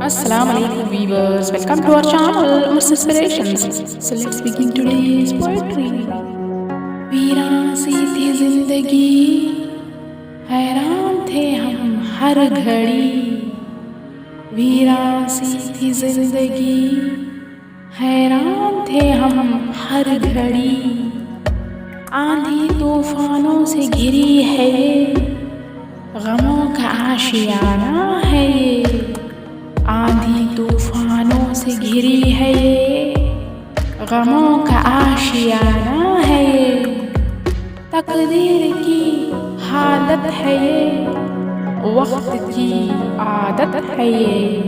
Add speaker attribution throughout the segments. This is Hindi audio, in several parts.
Speaker 1: Assalamu alaikum viewers, welcome to our channel Urs Inspirations. So let's begin today's poetry. वीरान सी थी जिंदगी, हैरान थे हम हर घड़ी। वीरान सी थी जिंदगी, हैरान थे हम हर घड़ी। आंधी तूफानों से घिरी है ये, गमों का आशियाना है ये। आंधी तूफानों से घिरी है ये, गमों का आशियाना है ये। तकदीर की हालत है ये, वक्त की आदत है ये।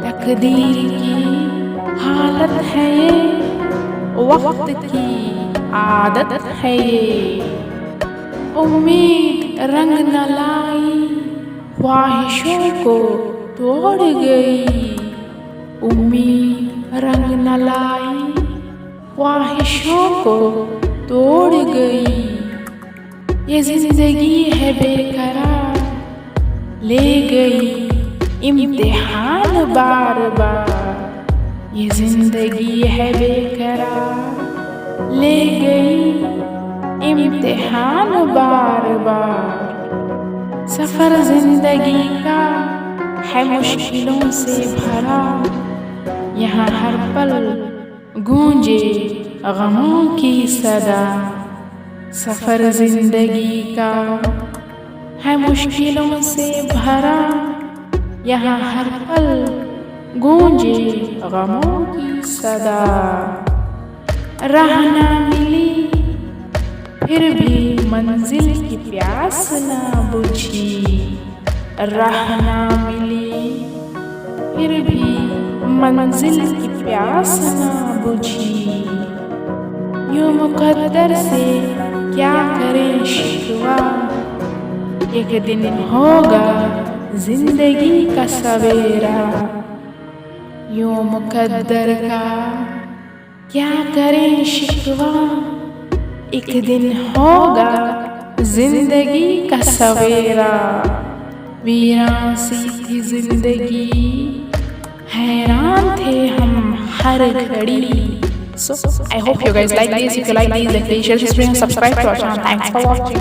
Speaker 1: तकदीर की हालत है ये, वक्त की आदत है ये। उम्मीद रंग न लाई, ख्वाहिशों को तोड़ गई। उम्मीद रंग न लाई, ख्वाहिशों को तोड़ गई। ये जिंदगी है बेकरार, ले गई इम्तिहान बार बार। ये जिंदगी है बेकरार, ले गई इम्तिहान बार बार। सफर जिंदगी का है मुश्किलों से भरा, यहाँ हर पल गूंजे गमों की सदा। सफर जिंदगी का है मुश्किलों से भरा, यहाँ हर पल गूंजे गमों की सदा। राह ना मिली फिर भी मंजिल की प्यास ना बुझी। राह ना मिली फिर भी मंजिल की प्यास ना बुझी। यूं मुकद्दर से क्या करें शिकवा, एक दिन होगा जिंदगी का सवेरा। यूं मुकद्दर का क्या करें शिकवा, एक दिन होगा जिंदगी का सवेरा। वीरान सी थी जिंदगी, हैरान थे हम हर घड़ी। So I hope you guys like this. If you like this, then please share this video and subscribe to our channel. Thanks for watching.